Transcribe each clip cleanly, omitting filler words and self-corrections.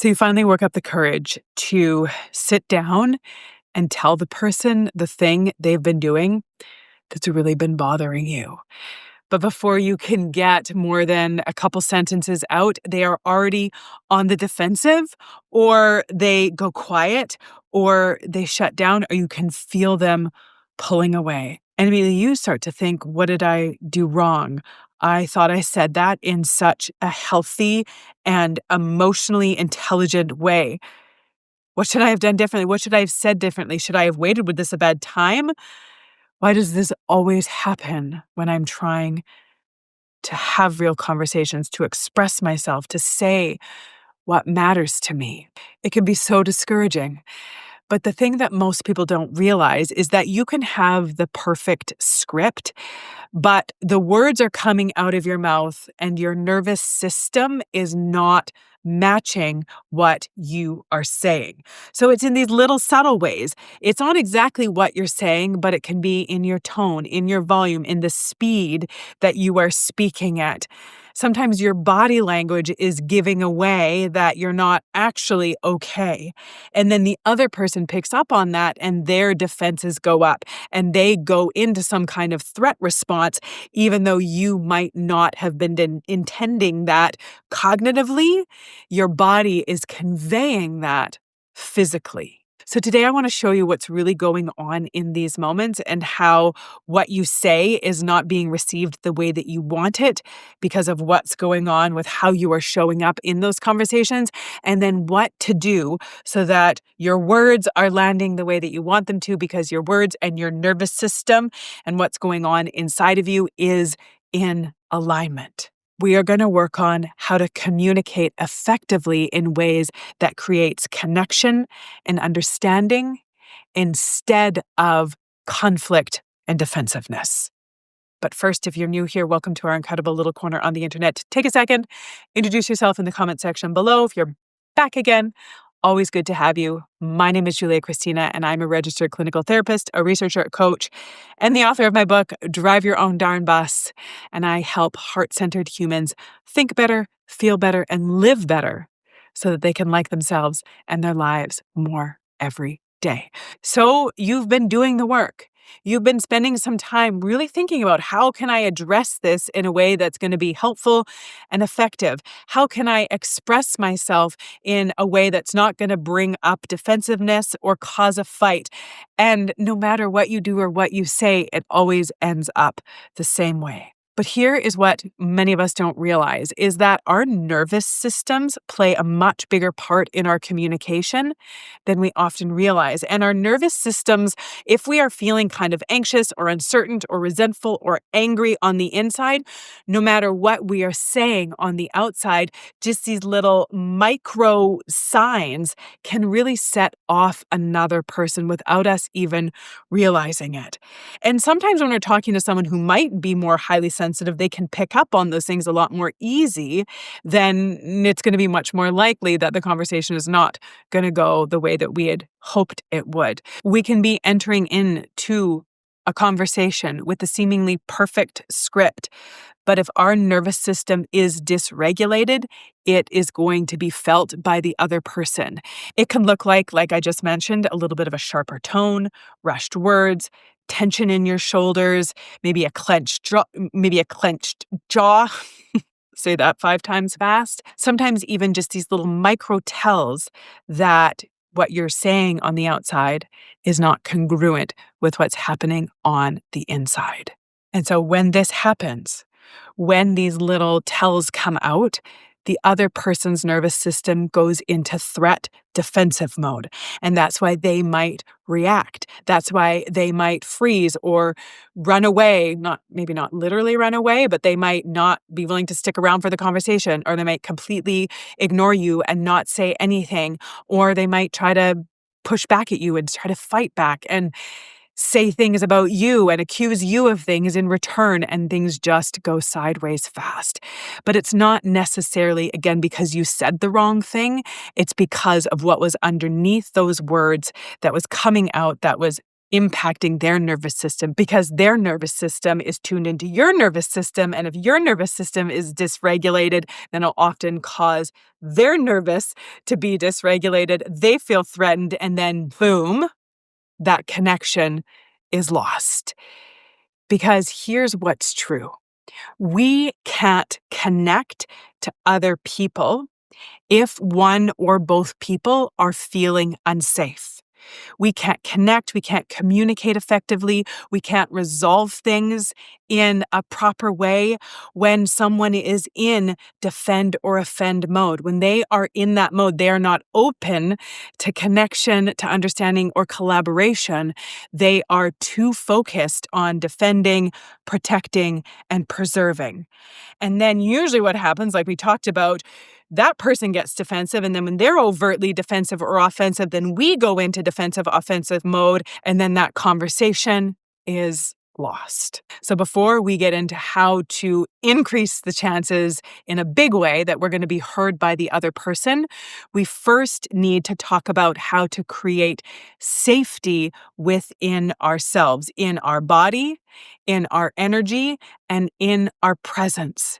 So you finally work up the courage to sit down and tell the person the thing they've been doing that's really been bothering you. But before you can get more than a couple sentences out, they are already on the defensive, or they go quiet, or they shut down, or you can feel them pulling away. And immediately you start to think, what did I do wrong? I thought I said that in such a healthy and emotionally intelligent way. What should I have done differently? What should I have said differently? Should I have waited? Was this a bad time? Why does this always happen when I'm trying to have real conversations, to express myself, to say what matters to me? It can be so discouraging. But the thing that most people don't realize is that you can have the perfect script, but the words are coming out of your mouth and your nervous system is not matching what you are saying. So it's in these little subtle ways. It's not exactly what you're saying, but it can be in your tone, in your volume, in the speed that you are speaking at. Sometimes your body language is giving away that you're not actually okay. And then the other person picks up on that and their defenses go up and they go into some kind of threat response, even though you might not have been intending that cognitively. Your body is conveying that physically. So today I want to show you what's really going on in these moments and how what you say is not being received the way that you want it because of what's going on with how you are showing up in those conversations, and then what to do so that your words are landing the way that you want them to, because your words and your nervous system and what's going on inside of you is in alignment. We are going to work on how to communicate effectively in ways that creates connection and understanding instead of conflict and defensiveness. But first, if you're new here, welcome to our incredible little corner on the internet. Take a second, introduce yourself in the comment section below. If you're back again, always good to have you. My name is Kristina, and I'm a registered clinical therapist, a researcher, a coach, and the author of my book, Drive Your Own Darn Bus. And I help heart-centered humans think better, feel better, and live better so that they can like themselves and their lives more every day. So you've been doing the work. You've been spending some time really thinking about, how can I address this in a way that's going to be helpful and effective? How can I express myself in a way that's not going to bring up defensiveness or cause a fight? And no matter what you do or what you say, it always ends up the same way. But here is what many of us don't realize, is that our nervous systems play a much bigger part in our communication than we often realize. And our nervous systems, if we are feeling kind of anxious or uncertain or resentful or angry on the inside, no matter what we are saying on the outside, just these little micro signs can really set off another person without us even realizing it. And sometimes when we're talking to someone who might be more highly sensitive, they can pick up on those things a lot more easy. Then it's going to be much more likely that the conversation is not going to go the way that we had hoped it would. We can be entering into a conversation with a seemingly perfect script, but if our nervous system is dysregulated, it is going to be felt by the other person. It can look like I just mentioned, a little bit of a sharper tone, rushed words, tension in your shoulders, maybe a clenched jaw. Say that 5 times fast. Sometimes even just these little micro tells that what you're saying on the outside is not congruent with what's happening on the inside. And so when this happens, when these little tells come out, the other person's nervous system goes into threat defensive mode. And that's why they might react. That's why they might freeze or run away, maybe not literally run away, but they might not be willing to stick around for the conversation, or they might completely ignore you and not say anything, or they might try to push back at you and try to fight back and say things about you and accuse you of things in return, and things just go sideways fast. But it's not necessarily, again, because you said the wrong thing. It's because of what was underneath those words that was coming out that was impacting their nervous system because their nervous system is tuned into your nervous system. And if your nervous system is dysregulated, then it'll often cause their nervous to be dysregulated. They feel threatened, and then boom, that connection is lost. Because here's what's true. We can't connect to other people if one or both people are feeling unsafe. We can't connect, we can't communicate effectively, we can't resolve things in a proper way when someone is in defend or offend mode. When they are in that mode, they are not open to connection, to understanding, or collaboration. They are too focused on defending, protecting, and preserving. And then usually what happens, like we talked about, that person gets defensive. And then when they're overtly defensive or offensive, then we go into defensive, offensive mode. And then that conversation is lost. So before we get into how to increase the chances in a big way that we're going to be heard by the other person, we first need to talk about how to create safety within ourselves, in our body, in our energy, and in our presence.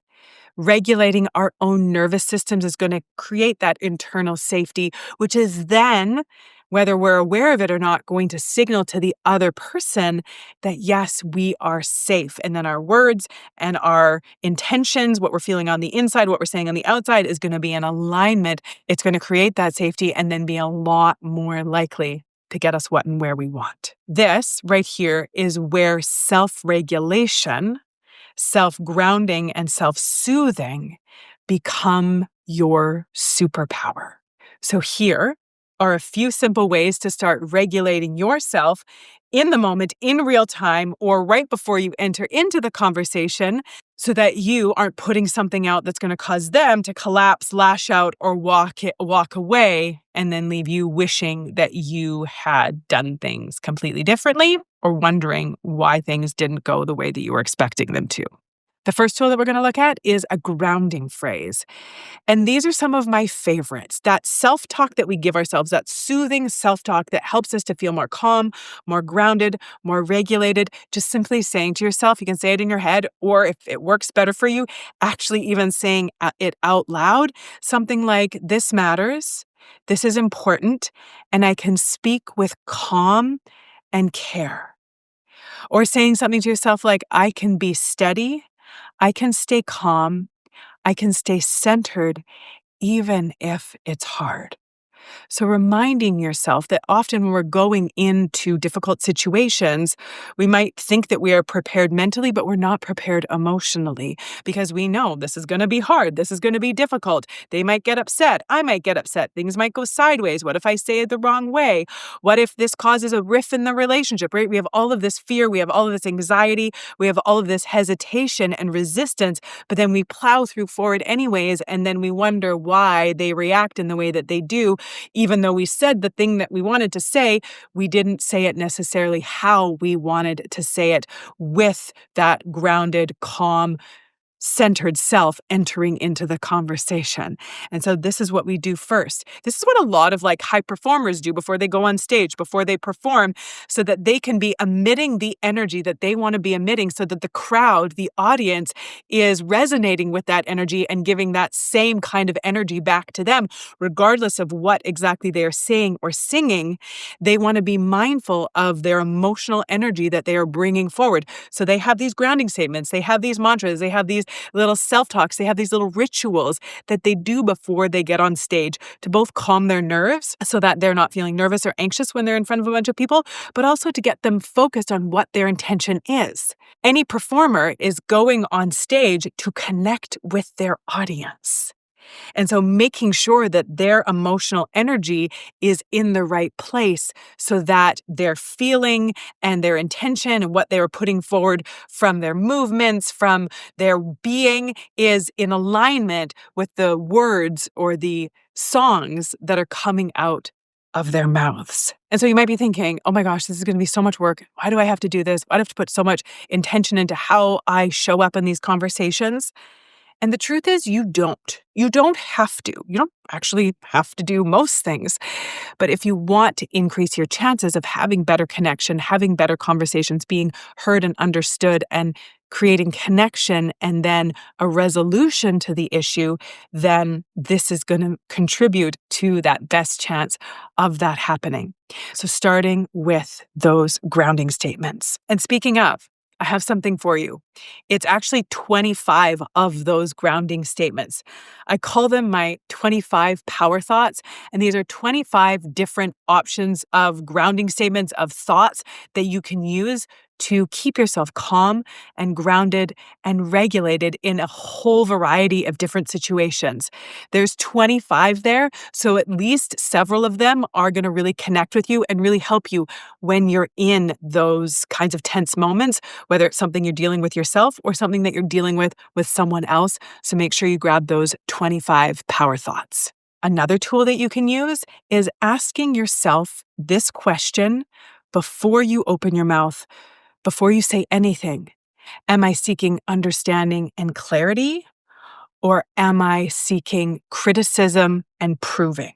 Regulating our own nervous systems is going to create that internal safety, which is then, whether we're aware of it or not, going to signal to the other person that, yes, we are safe. And then our words and our intentions, what we're feeling on the inside, what we're saying on the outside, is going to be in alignment. It's going to create that safety and then be a lot more likely to get us what and where we want. This right here is where self-regulation, self-grounding, and self-soothing become your superpower. So here are a few simple ways to start regulating yourself in the moment, in real time, or right before you enter into the conversation so that you aren't putting something out that's going to cause them to collapse, lash out, or walk away and then leave you wishing that you had done things completely differently or wondering why things didn't go the way that you were expecting them to. The first tool that we're going to look at is a grounding phrase. And these are some of my favorites. That self-talk that we give ourselves, that soothing self-talk that helps us to feel more calm, more grounded, more regulated. Just simply saying to yourself, you can say it in your head, or if it works better for you, actually even saying it out loud. Something like, this matters, this is important, and I can speak with calm and care. Or saying something to yourself like, I can be steady, I can stay calm, I can stay centered, even if it's hard. So reminding yourself that often when we're going into difficult situations, we might think that we are prepared mentally, but we're not prepared emotionally because we know this is going to be hard. This is going to be difficult. They might get upset. I might get upset. Things might go sideways. What if I say it the wrong way? What if this causes a rift in the relationship, right? We have all of this fear. We have all of this anxiety. We have all of this hesitation and resistance, but then we plow through forward anyways. And then we wonder why they react in the way that they do. Even though we said the thing that we wanted to say, we didn't say it necessarily how we wanted to say it with that grounded, calm, centered self entering into the conversation. And so this is what we do first. This is what a lot of like high performers do before they go on stage, before they perform, so that they can be emitting the energy that they want to be emitting so that the crowd, the audience is resonating with that energy and giving that same kind of energy back to them, regardless of what exactly they are saying or singing. They want to be mindful of their emotional energy that they are bringing forward. So they have these grounding statements, they have these mantras, they have these little self-talks, they have these little rituals that they do before they get on stage to both calm their nerves so that they're not feeling nervous or anxious when they're in front of a bunch of people, but also to get them focused on what their intention is. Any performer is going on stage to connect with their audience. And so making sure that their emotional energy is in the right place so that their feeling and their intention and what they are putting forward from their movements, from their being is in alignment with the words or the songs that are coming out of their mouths. And so you might be thinking, oh my gosh, this is going to be so much work. Why do I have to do this? Why do I have to put so much intention into how I show up in these conversations? And the truth is, you don't. You don't have to. You don't actually have to do most things. But if you want to increase your chances of having better connection, having better conversations, being heard and understood, and creating connection and then a resolution to the issue, then this is going to contribute to that best chance of that happening. So, starting with those grounding statements. And speaking of, I have something for you. It's actually 25 of those grounding statements. I call them my 25 power thoughts. And these are 25 different options of grounding statements, of thoughts that you can use to keep yourself calm and grounded and regulated in a whole variety of different situations. There's 25 there, so at least several of them are going to really connect with you and really help you when you're in those kinds of tense moments, whether it's something you're dealing with yourself or something that you're dealing with someone else. So make sure you grab those 25 power thoughts. Another tool that you can use is asking yourself this question before you open your mouth, before you say anything. Am I seeking understanding and clarity, or am I seeking criticism and proving?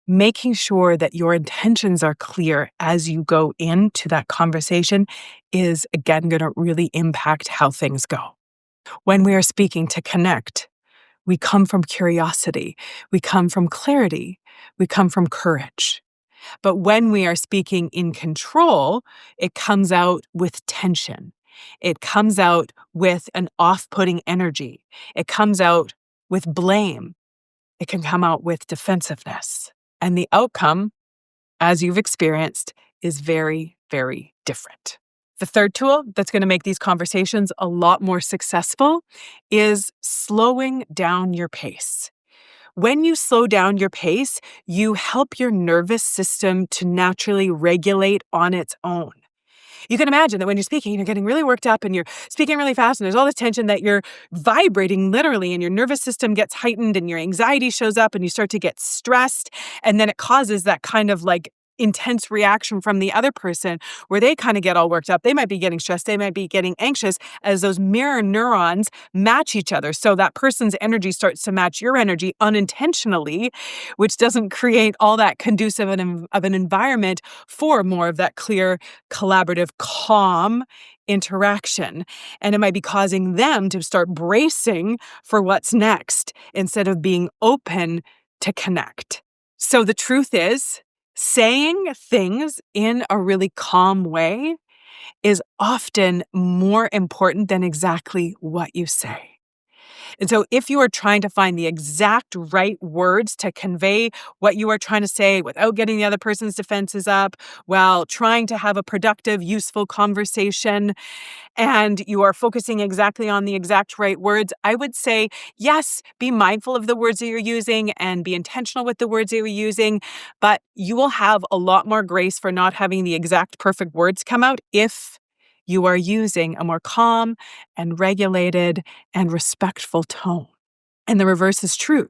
Making sure that your intentions are clear as you go into that conversation is, again, going to really impact how things go. When we are speaking to connect, we come from curiosity, we come from clarity, we come from courage. But when we are speaking in control, it comes out with tension. It comes out with an off-putting energy. It comes out with blame. It can come out with defensiveness. And the outcome, as you've experienced, is very, very different. The third tool that's going to make these conversations a lot more successful is slowing down your pace. When you slow down your pace, you help your nervous system to naturally regulate on its own. You can imagine that when you're speaking, you're getting really worked up and you're speaking really fast and there's all this tension that you're vibrating literally and your nervous system gets heightened and your anxiety shows up and you start to get stressed. And then it causes that kind of like intense reaction from the other person where they kind of get all worked up. They might be getting stressed. They might be getting anxious as those mirror neurons match each other. So that person's energy starts to match your energy unintentionally, which doesn't create all that conducive of an environment for more of that clear, collaborative, calm interaction. And it might be causing them to start bracing for what's next instead of being open to connect. So the truth is, saying things in a really calm way is often more important than exactly what you say. And so if you are trying to find the exact right words to convey what you are trying to say without getting the other person's defenses up, while trying to have a productive, useful conversation, and you are focusing exactly on the exact right words, I would say, yes, be mindful of the words that you're using and be intentional with the words that you're using, but you will have a lot more grace for not having the exact perfect words come out if you are using a more calm and regulated and respectful tone. And the reverse is true.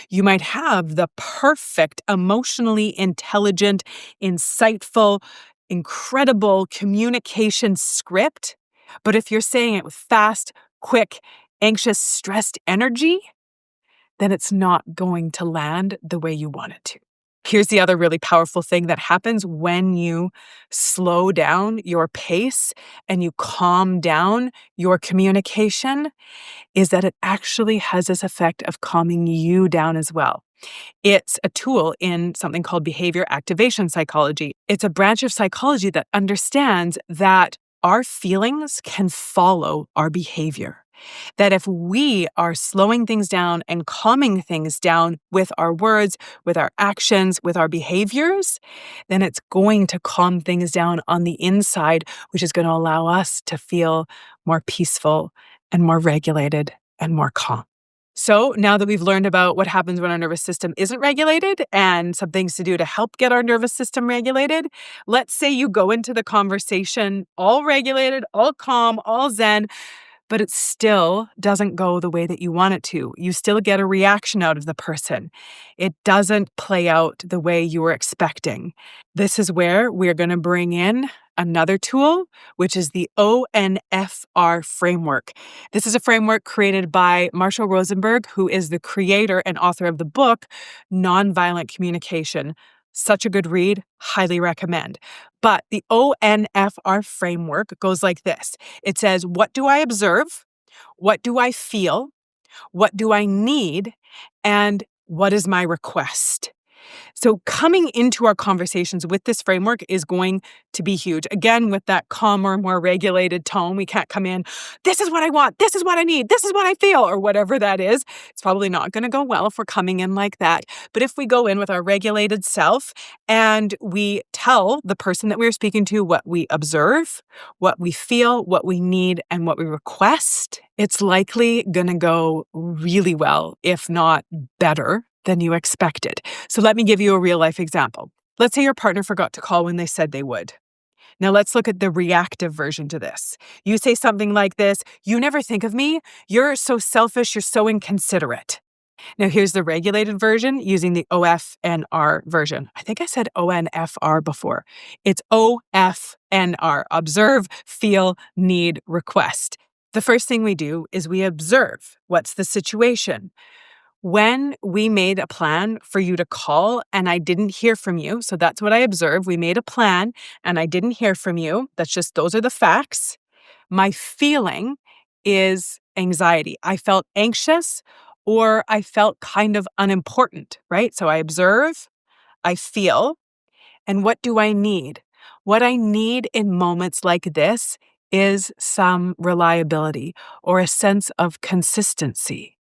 You might have the perfect, emotionally intelligent, insightful, incredible communication script, but if you're saying it with fast, quick, anxious, stressed energy, then it's not going to land the way you want it to. Here's the other really powerful thing that happens when you slow down your pace and you calm down your communication is that it actually has this effect of calming you down as well. It's a tool in something called behavior activation psychology. It's a branch of psychology that understands that our feelings can follow our behavior. That if we are slowing things down and calming things down with our words, with our actions, with our behaviors, then it's going to calm things down on the inside, which is going to allow us to feel more peaceful and more regulated and more calm. So now that we've learned about what happens when our nervous system isn't regulated and some things to do to help get our nervous system regulated, let's say you go into the conversation all regulated, all calm, all zen, but it still doesn't go the way that you want it to. You still get a reaction out of the person. It doesn't play out the way you were expecting. This is where we're going to bring in another tool, which is the ONFR framework. This is a framework created by Marshall Rosenberg, who is the creator and author of the book, Nonviolent Communication. Such a good read, highly recommend. But the ONFR framework goes like this. It says, what do I observe? What do I feel? What do I need? And what is my request? So coming into our conversations with this framework is going to be huge. Again, with that calmer, more regulated tone, we can't come in, this is what I want, this is what I need, this is what I feel, or whatever that is. It's probably not going to go well if we're coming in like that. But if we go in with our regulated self and we tell the person that we're speaking to what we observe, what we feel, what we need, and what we request, it's likely going to go really well, if not better than you expected. So let me give you a real life example. Let's say your partner forgot to call when they said they would. Now let's look at the reactive version to this. You say something like this, you never think of me. You're so selfish. You're so inconsiderate. Now here's the regulated version using the OFNR version. I think I said ONFR before. It's OFNR. Observe, feel, need, request. The first thing we do is we observe. What's the situation? When we made a plan for you to call and I didn't hear from you, so that's what I observed. We made a plan and I didn't hear from you. Those are the facts. My feeling is anxiety. I felt anxious or I felt kind of unimportant, right? So I observe, I feel, and what do I need? What I need in moments like this is some reliability or a sense of consistency.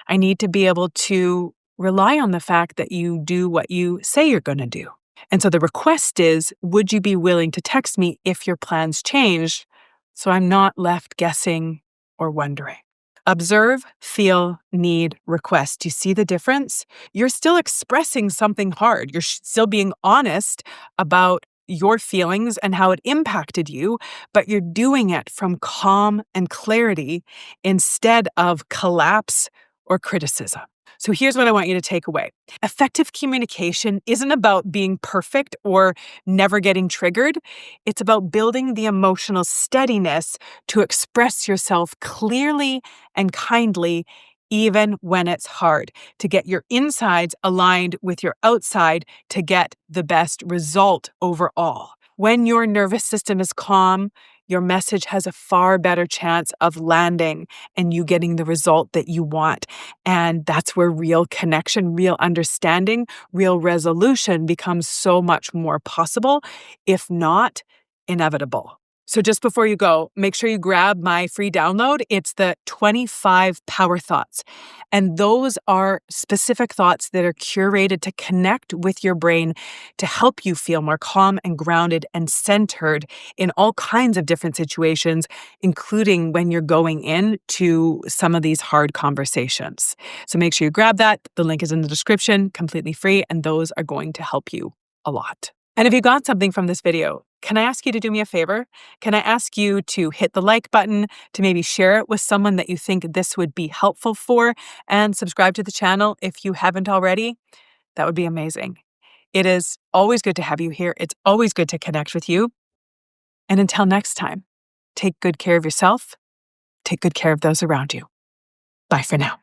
I need to be able to rely on the fact that you do what you say you're going to do. And so the request is, would you be willing to text me if your plans change so I'm not left guessing or wondering? Observe, feel, need, request. Do you see the difference? You're still expressing something hard. You're still being honest about your feelings and how it impacted you, but you're doing it from calm and clarity instead of collapse or criticism. So here's what I want you to take away. Effective communication isn't about being perfect or never getting triggered. It's about building the emotional steadiness to express yourself clearly and kindly, even when it's hard, to get your insides aligned with your outside to get the best result overall. When your nervous system is calm, your message has a far better chance of landing and you getting the result that you want. And that's where real connection, real understanding, real resolution becomes so much more possible, if not inevitable. So just before you go, make sure you grab my free download. It's the 25 Power Thoughts. And those are specific thoughts that are curated to connect with your brain to help you feel more calm and grounded and centered in all kinds of different situations, including when you're going into some of these hard conversations. So make sure you grab that. The link is in the description, completely free, and those are going to help you a lot. And if you got something from this video, can I ask you to do me a favor? Can I ask you to hit the like button, to maybe share it with someone that you think this would be helpful for, and subscribe to the channel if you haven't already? That would be amazing. It is always good to have you here. It's always good to connect with you. And until next time, take good care of yourself. Take good care of those around you. Bye for now.